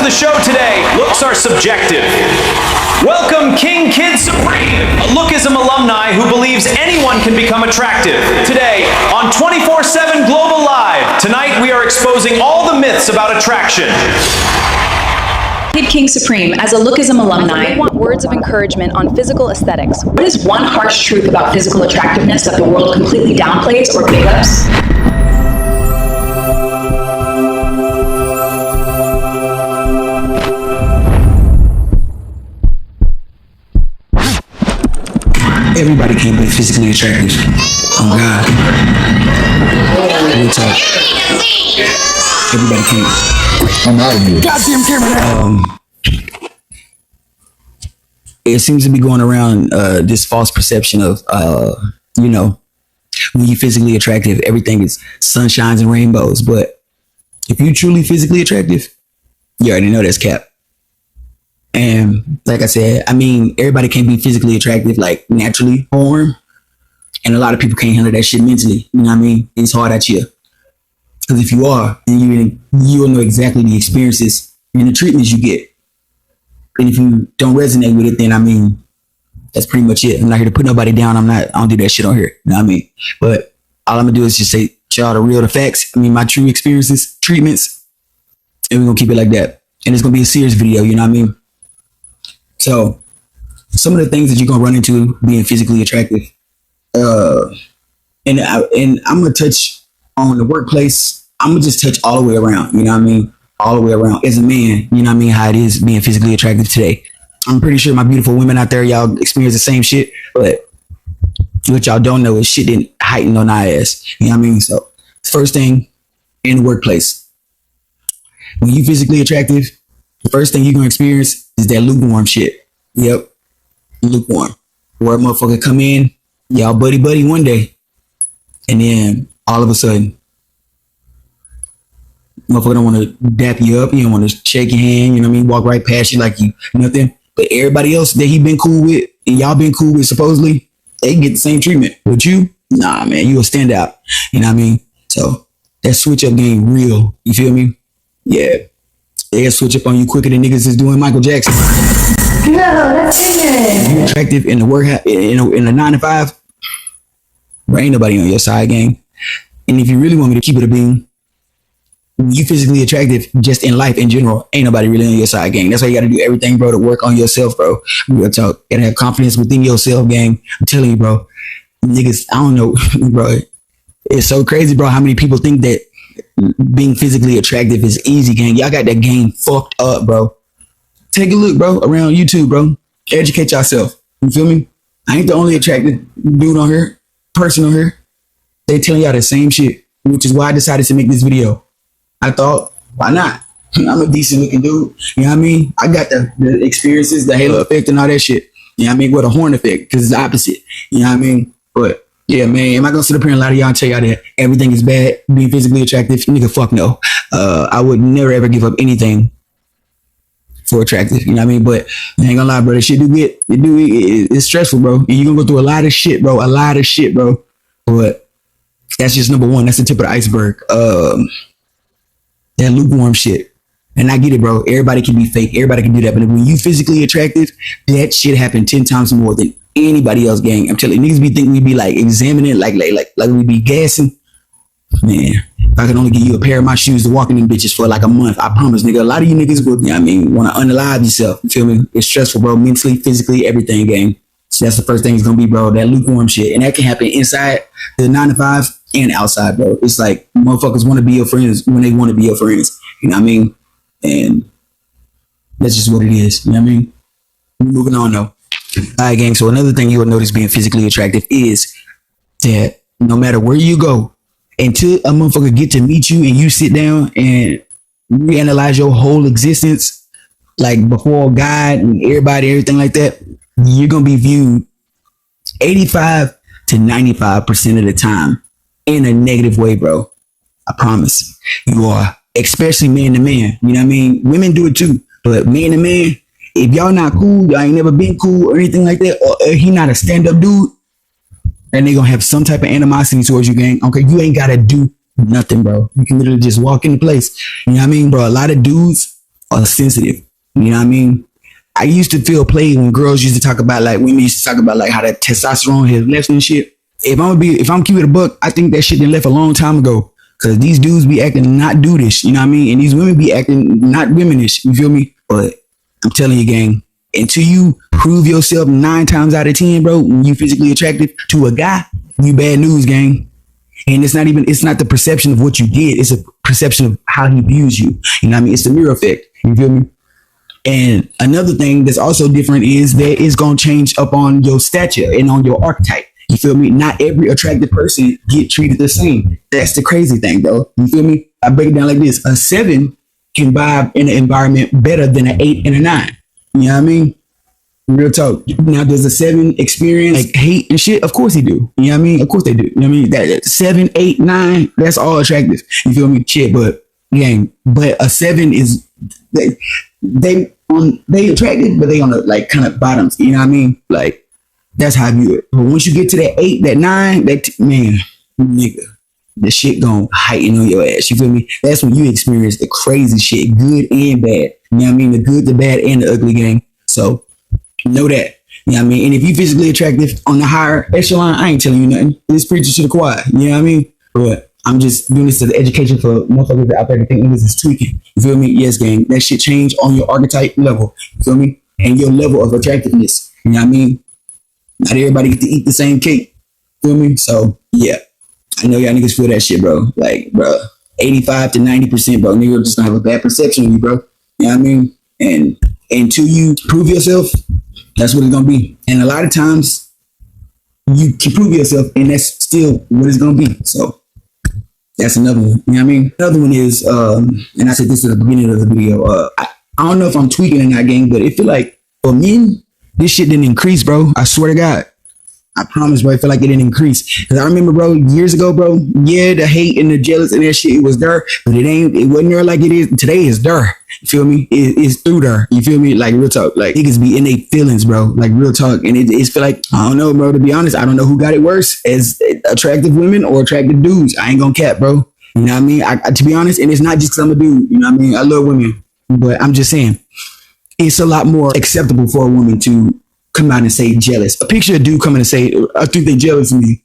the show today, looks are subjective. Welcome King Kid Supreme, a Lookism alumni who believes anyone can become attractive. Today, on 24/7 Global Live, tonight we are exposing all the myths about attraction. King Supreme, as a Lookism alumni, I want words of encouragement on physical aesthetics. What is one harsh truth about physical attractiveness that the world completely downplays or big ups? Everybody can't be physically attractive. Oh God. Real talk. Everybody can't. I'm out of here. Goddamn camera. It seems to be going around this false perception of when you're physically attractive, everything is sunshines and rainbows. But if you're truly physically attractive, you already know that's cap. And like I said, I mean, everybody can't be physically attractive, like naturally born. And a lot of people can't handle that shit mentally. You know what I mean? It's hard at you. Because if you are, then you'll know exactly the experiences and the treatments you get. And if you don't resonate with it, then I mean, that's pretty much it. I'm not here to put nobody down. I don't do that shit on here. You know what I mean? But all I'm gonna do is just say to y'all the facts. I mean, my true experiences, treatments, and we're gonna keep it like that. And it's gonna be a serious video, you know what I mean? So some of the things that you're gonna run into being physically attractive, and I'm gonna touch on the workplace. I'm gonna just touch all the way around, you know what I mean? All the way around. As a man, you know what I mean, how it is being physically attractive today. I'm pretty sure my beautiful women out there, y'all experience the same shit, but what y'all don't know is shit didn't heighten on our ass. You know what I mean? So first thing in the workplace, when you physically attractive, the first thing you're gonna experience is that lukewarm shit. Yep. Lukewarm. Where a motherfucker come in, y'all buddy one day, and then all of a sudden, motherfucker don't want to dap you up. You don't want to shake your hand. You know what I mean? Walk right past you like you nothing. But everybody else that he been cool with and y'all been cool with, supposedly, they get the same treatment. But you, nah, man, you a standout. You know what I mean? So that switch up game real. You feel me? Yeah. They'll switch up on you quicker than niggas is doing Michael Jackson. No, that's ignorant. You attractive in the work, in the 9 to 5, there ain't nobody on your side, gang. And if you really want me to keep it a bean, you physically attractive just in life in general, ain't nobody really on your side, gang. That's why you got to do everything, bro, to work on yourself, bro. Real talk. Gotta have confidence within yourself, gang. I'm telling you, bro. Niggas, I don't know, bro. It's so crazy, bro, how many people think that being physically attractive is easy, gang. Y'all got that game fucked up, bro. Take a look, bro, around YouTube, bro. Educate yourself. You feel me? I ain't the only attractive dude on here, person on here. They telling y'all the same shit, which is why I decided to make this video. I thought, why not? I'm a decent looking dude. You know what I mean? I got the experiences, the halo effect and all that shit. You know what I mean? With a horn effect, because it's the opposite. You know what I mean? But yeah, man, am I gonna sit up here and lie to y'all and tell y'all that everything is bad, being physically attractive? Nigga, fuck no. I would never ever give up anything for attractive. You know what I mean? But I ain't gonna lie, bro. That shit it's stressful, bro. And you're gonna go through a lot of shit, bro. But that's just number one. That's the tip of the iceberg. That lukewarm shit. And I get it, bro. Everybody can be fake. Everybody can do that. But when you physically attractive, that shit happened 10 times more than anybody else, gang. I'm telling you, niggas be thinking we be like examining, like we be gassing. Man, if I could only give you a pair of my shoes to walk in them bitches for like a month, I promise, nigga. A lot of you niggas would, you know what I mean, want to unalive yourself. You feel me? It's stressful, bro. Mentally, physically, everything, gang. So that's the first thing it's gonna be, bro. That lukewarm shit. And that can happen inside the 9 to 5 and outside, bro. It's like motherfuckers want to be your friends when they want to be your friends. You know what I mean? And that's just what it is. You know what I mean? Moving on, though. All right, gang. So another thing you'll notice being physically attractive is that no matter where you go, until a motherfucker get to meet you and you sit down and reanalyze your whole existence, like before God and everybody, everything like that, you're going to be viewed 85 to 95% of the time in a negative way, bro. I promise. You are, especially man to man. You know what I mean? Women do it too, but man to man, if y'all not cool, y'all ain't never been cool or anything like that, or he not a stand-up dude, and they gonna have some type of animosity towards you, gang. Okay, you ain't gotta do nothing, bro. You can literally just walk into place. You know what I mean, bro? A lot of dudes sensitive. You know what I mean? I used to feel played when girls used to talk about like women used to talk about like how that testosterone has left and shit. If I'm keeping it a buck, I think that shit been left a long time ago. Cause these dudes be acting not dudish, you know what I mean? And these women be acting not womanish, you feel me? But I'm telling you, gang, until you prove yourself 9 times out of 10, bro, when you physically attractive to a guy, you bad news, gang. And it's not the perception of what you did, it's a perception of how he views you. You know what I mean? It's the mirror effect, you feel me? And another thing that's also different is that it's gonna change up on your stature and on your archetype. You feel me? Not every attractive person get treated the same. That's the crazy thing, though. You feel me? I break it down like this. A 7 can vibe in an environment better than an 8 and a 9. You know what I mean? Real talk. Now, does a 7 experience like hate and shit? Of course he do. You know what I mean? Of course they do. You know what I mean? That 7, 8, 9, that's all attractive. You feel me? Shit, but a 7 is they attractive, but they on the like kind of bottoms. You know what I mean? Like, that's how I view it. But once you get to that 8, that 9, man, nigga, the shit gon' heighten on your ass. You feel me? That's when you experience the crazy shit, good and bad. You know what I mean? The good, the bad, and the ugly game. So know that. You know what I mean? And if you physically attractive on the higher echelon, I ain't telling you nothing. This preacher to the choir. You know what I mean? But I'm just doing this as education for motherfuckers out there that think this is tweaking. You feel me? Yes, gang. That shit change on your archetype level. You feel me? And your level of attractiveness. You know what I mean? Not everybody get to eat the same cake. Feel me? So, yeah. I know y'all niggas feel that shit, bro. Like, bro, 85 to 90%, bro. Niggas just gonna have a bad perception of you, bro. You know what I mean? And until you prove yourself, that's what it's gonna be. And a lot of times, you can prove yourself, and that's still what it's gonna be. So, that's another one. You know what I mean? Another one is, and I said this at the beginning of the video, I don't know if I'm tweaking or not, gang, but it feel like for men, this shit didn't increase, bro. I swear to God. I promise, bro. I feel like it didn't increase. Because I remember, bro, years ago, bro, yeah, the hate and the jealous and that shit, it was there. But it wasn't there like it is. Today is there. You feel me? It's through there. You feel me? Like, real talk. Like, niggas be in their feelings, bro. Like, real talk. And it's feel like, I don't know, bro. To be honest, I don't know who got it worse, as attractive women or attractive dudes. I ain't gonna cap, bro. You know what I mean? To be honest, and it's not just because I'm a dude. You know what I mean? I love women. But I'm just saying, it's a lot more acceptable for a woman to come out and say jealous. A picture of a dude coming and say, I think they jealous of me.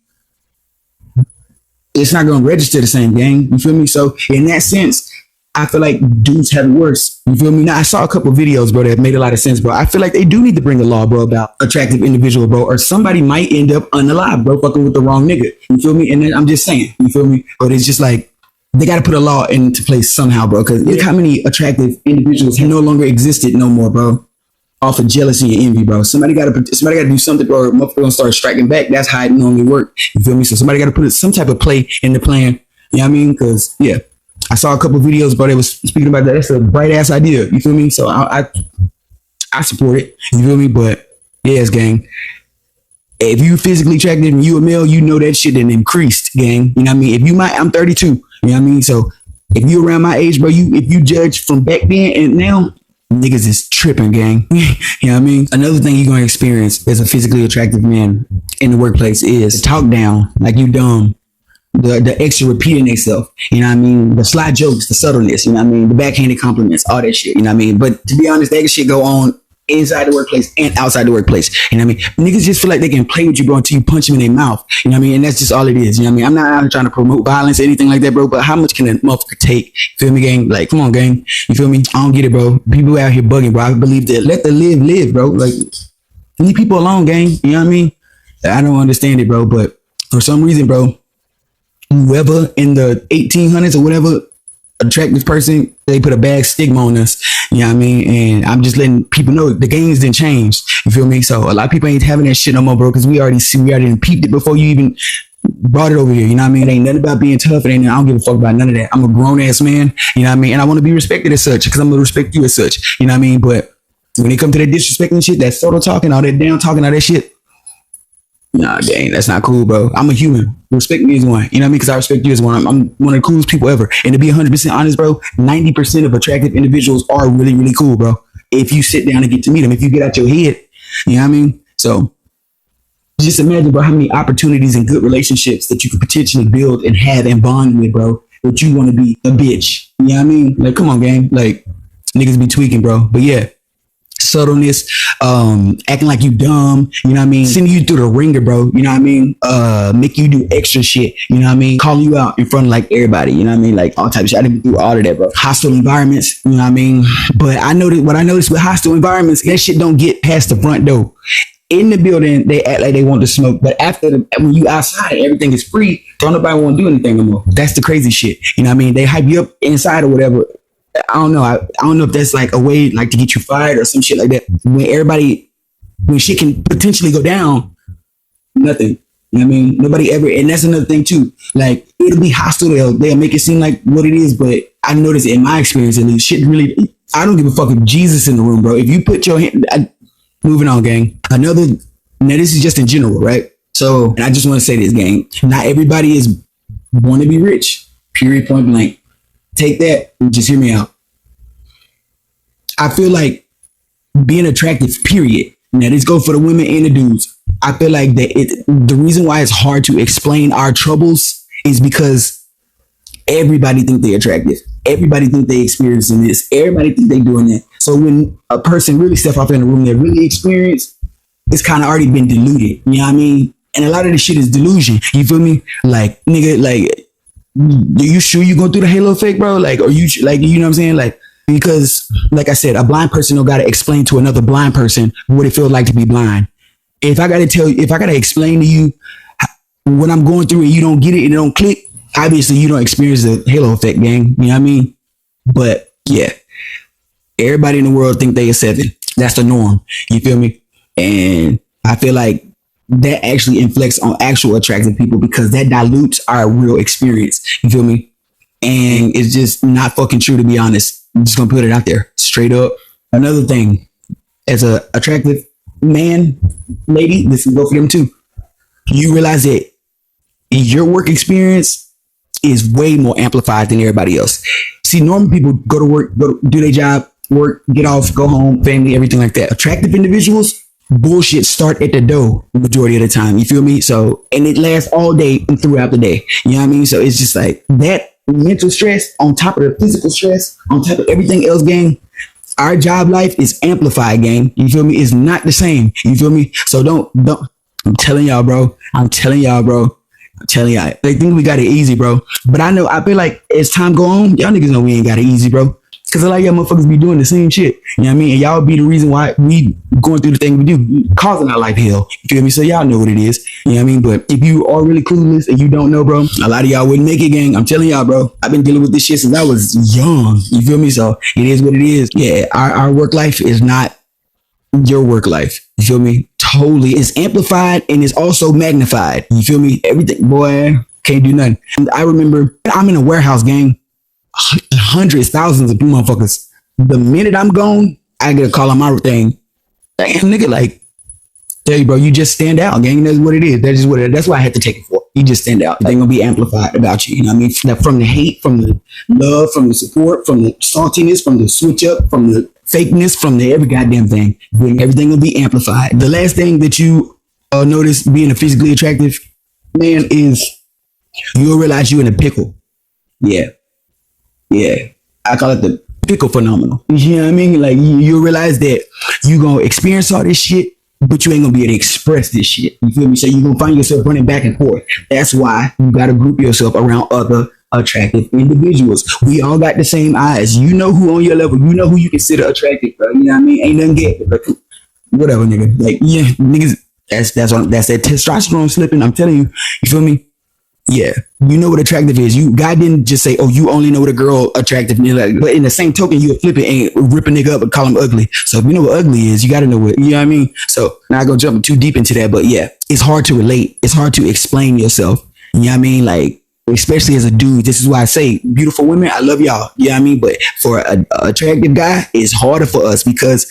It's not going to register the same, gang. You feel me? So in that sense, I feel like dudes have it worse. You feel me? Now, I saw a couple of videos, bro, that made a lot of sense, bro. I feel like they do need to bring a law, bro, about attractive individual, bro, or somebody might end up unalive, bro, fucking with the wrong nigga. You feel me? And then I'm just saying, you feel me? But it's just like, they got to put a law into place somehow, bro, because look how many attractive individuals have no longer existed no more, bro, off of jealousy and envy, bro. Somebody got to do something, bro, or motherfucker gonna start striking back. That's how it normally work. You feel me? So somebody got to put some type of play in the plan. You know what I mean? Because, yeah, I saw a couple of videos, bro, they was speaking about that. That's a bright ass idea. You feel me? So I support it. You feel me? But, yes, gang. If you physically attractive and you a male, you know that shit done increased, gang. You know what I mean? I'm 32. You know what I mean? So if you around my age, bro, if you judge from back then and now, niggas is tripping, gang. You know what I mean? Another thing you're going to experience as a physically attractive man in the workplace is talk down, like you dumb. The extra repeating themselves, you know what I mean? The sly jokes, the subtleness, you know what I mean? The backhanded compliments, all that shit, you know what I mean? But to be honest, that shit go on inside the workplace and outside the workplace. You know what I mean? Niggas just feel like they can play with you, bro, until you punch them in their mouth. You know what I mean? And that's just all it is. You know what I mean? I'm not out trying to promote violence or anything like that, bro, but how much can a motherfucker take? You feel me, gang? Like, come on, gang. You feel me? I don't get it, bro. People out here bugging, bro. I believe that let the live, bro. Like, leave people alone, gang. You know what I mean? I don't understand it, bro, but for some reason, bro, whoever in the 1800s or whatever, attractive person, they put a bad stigma on us. You know what I mean? And I'm just letting people know the games didn't change. You feel me? So a lot of people ain't having that shit no more, bro, because we already peeped it before you even brought it over here. You know what I mean? It ain't nothing about being tough. I don't give a fuck about none of that. I'm a grown ass man. You know what I mean? And I want to be respected as such because I'm going to respect you as such. You know what I mean? But when it comes to that disrespecting shit, that photo talking, all that down talking, all that shit, nah, dang, that's not cool, bro. I'm a human. Respect me as one. You know what I mean? Because I respect you as one. I'm one of the coolest people ever. And to be 100% honest, bro, 90% of attractive individuals are really, really cool, bro. If you sit down and get to meet them, if you get out your head, you know what I mean? So just imagine, bro, how many opportunities and good relationships that you could potentially build and have and bond with, bro, that you want to be a bitch. You know what I mean? Like, come on, gang. Like, Niggas be tweaking, bro. But yeah, subtleness, acting like you dumb, you know what I mean? Sending you through the ringer, bro, you know what I mean? Make you do extra shit, you know what I mean? Calling you out in front of like everybody, you know what I mean? Like all type of shit. I didn't do all of that, bro. Hostile environments, you know what I mean? But what I noticed with hostile environments, that shit don't get past the front door. In the building, they act like they want to smoke, but when you outside, everything is free. Don't nobody want to do anything no more. That's the crazy shit. You know what I mean? They hype you up inside or whatever. I don't know. I don't know if that's like a way like to get you fired or some shit like that. When shit can potentially go down, nothing. You know what I mean? Nobody ever, and that's another thing too. Like it'll be hostile. They'll make it seem like what it is, but I noticed in my experience at least, shit really. I don't give a fuck if Jesus in the room, bro. If you put your hand, moving on, gang. Now this is just in general, right? So, and I just want to say this, gang. Not everybody want to be rich. Period. Point blank. Take that and just hear me out. I feel like being attractive, period. Now this goes for the women and the dudes. I feel like the reason why it's hard to explain our troubles is because everybody think they're attractive. Everybody think they experiencing this. Everybody think they doing that. So when a person really step up in the room, they're really experienced, it's kind of already been diluted. You know what I mean? And a lot of this shit is delusion. You feel me? Like, nigga, like, are you sure you going through the halo effect, bro? Like, are you like, you know what I'm saying? Like, because like I said, a blind person don't got to explain to another blind person what it feels like to be blind. If I got to explain to you what I'm going through and you don't get it and it don't click, obviously you don't experience the halo effect, gang. You know what I mean? But yeah, everybody in the world think they are 7. That's the norm. You feel me? And I feel like that actually inflects on actual attractive people because that dilutes our real experience. You feel me? And it's just not fucking true, to be honest. I'm just gonna put it out there straight up. Another thing, as a attractive man, lady, this can go for them too. You realize that your work experience is way more amplified than everybody else. See, normal people go to work, do their job, work, get off, go home, family, everything like that. Attractive individuals, bullshit start at the door majority of the time. You feel me? So, and it lasts all day and throughout the day. You know what I mean? So it's just like that mental stress on top of the physical stress, on top of everything else, gang. Our job life is amplified, gang. You feel me? It's not the same. You feel me? So don't. I'm telling y'all, bro. They think we got it easy, bro. But I feel like as time go on, y'all niggas know we ain't got it easy, bro. Cause a lot of y'all motherfuckers be doing the same shit. You know what I mean? And y'all be the reason why we going through the thing we do, causing our life hell. You feel me? So y'all know what it is. You know what I mean? But if you are really clueless and you don't know, bro, a lot of y'all wouldn't make it, gang. I'm telling y'all, bro. I've been dealing with this shit since I was young. You feel me? So it is what it is. Yeah, our work life is not your work life. You feel me? Totally. It's amplified and it's also magnified. You feel me? Everything, boy, can't do nothing. And I remember I'm in a warehouse, gang. Hundreds, thousands of motherfuckers. The minute I'm gone, I get a call on my thing. Damn, nigga, like, tell you, bro, you just stand out, gang. That's what it is. That's just what it is. That's why I had to take it for. You just stand out. They're gonna be amplified about you. You know what I mean? From the hate, from the love, from the support, from the saltiness, from the switch up, from the fakeness, from the every goddamn thing. Everything will be amplified. The last thing that you notice being a physically attractive man is you'll realize you in a pickle. Yeah. I call it the pickle phenomenon. You know what I mean? Like you realize that you gonna experience all this shit, but you ain't gonna be able to express this shit. You feel me? So you gonna find yourself running back and forth. That's why you gotta group yourself around other attractive individuals. We all got the same eyes. You know who on your level. You know who you consider attractive, bro. You know what I mean? Ain't nothing gay. Whatever, nigga. Like, yeah, niggas. That's that testosterone slipping. I'm telling you. You feel me? Yeah, you know what attractive is. God didn't just say, "Oh, you only know what a girl attractive." Like, but in the same token, you flip it and rip a nigga up and call him ugly. So if you know what ugly is, you got to know what, you know what I mean. So not gonna jump too deep into that, but yeah, it's hard to relate. It's hard to explain yourself. You know what I mean? Like, especially as a dude, this is why I say, beautiful women, I love y'all. You know what I mean? But for an attractive guy, it's harder for us because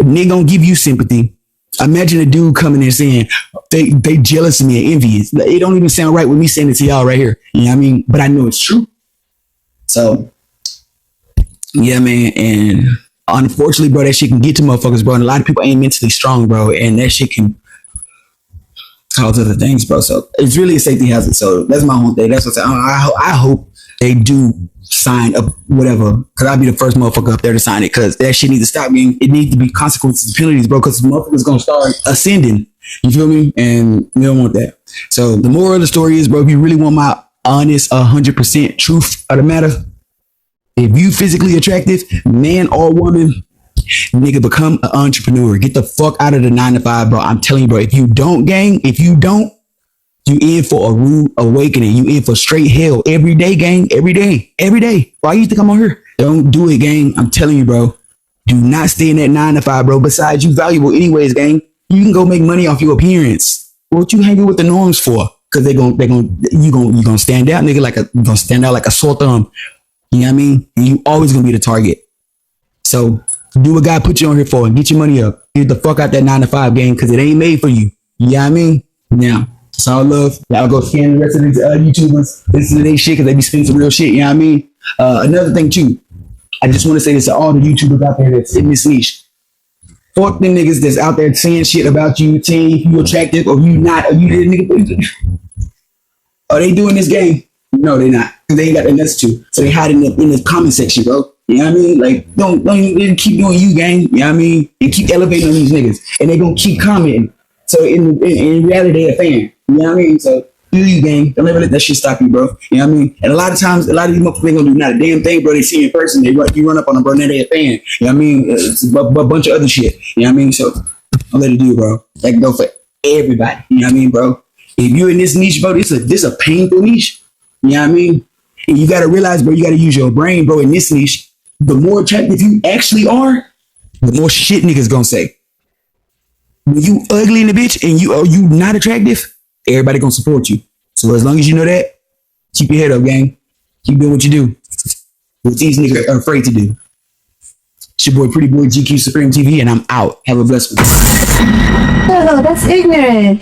nigga gonna give you sympathy. Imagine a dude coming in saying they jealous of me and envious. It don't even sound right with me saying it to y'all right here. You know what I mean? But I know it's true. So yeah, man. And unfortunately, bro, that shit can get to motherfuckers, bro. And a lot of people ain't mentally strong, bro. And that shit can cause other things, bro. So it's really a safety hazard. So that's my whole thing. That's what I'm saying. I hope they do sign up, whatever, because I'll be the first motherfucker up there to sign it, because that shit needs to stop, gang. It needs to be consequences, penalties, bro, because motherfuckers gonna start ascending. You feel me? And we don't want that. So the moral of the story is, bro, if you really want my honest 100% truth of the matter, if you physically attractive, man or woman, nigga, become an entrepreneur. Get the fuck out of the 9 to 5, bro. I'm telling you, bro, if you don't, gang, you in for a rude awakening. You in for straight hell every day, gang. Every day. Why you think I'm on here? Don't do it, gang. I'm telling you, bro. Do not stay in that 9 to 5, bro. Besides, you valuable anyways, gang. You can go make money off your appearance. What you hanging with the norms for? Because you gonna stand out, nigga, you gonna stand out like a sore thumb. You know what I mean? And you always gonna be the target. So do what God put you on here for and get your money up. Get the fuck out that 9 to 5, gang, because it ain't made for you. You know what I mean? Now, it's all love. Y'all go scan the rest of these YouTubers. Listen to their shit because they be spending some real shit. You know what I mean? Another thing too, I just want to say this to all the YouTubers out there that's in this niche. Fuck them niggas that's out there saying shit about you, saying if you attractive or you not, or you did nigga. Are they doing this game? No, they not. Because they ain't got the nuts to. So they hide in the comment section, bro. You know what I mean? Like, don't even keep doing you, gang. You know what I mean? They keep elevating on these niggas. And they gonna keep commenting. So in reality, they a fan. You know what I mean? So do you, gang. Don't ever let that shit stop you, bro. You know what I mean? And a lot of times, a lot of these motherfuckers ain't gonna do not a damn thing, bro. They see you in person. You run up on them, bro. Now they a fan. You know what I mean? It's a bunch of other shit. You know what I mean? So I'll let it do, bro. That can go for everybody. You know what I mean, bro? If you're in this niche, bro, this a painful niche. You know what I mean? And you gotta realize, bro, you gotta use your brain, bro, in this niche. The more attractive you actually are, the more shit niggas gonna say. When you ugly in the bitch and you not attractive, everybody gonna support you. So as long as you know that, keep your head up, gang. Keep doing what you do. What these niggas are afraid to do. It's your boy, Pretty Boy GQ Supreme TV, and I'm out. Have a blessed one. Oh, that's ignorant.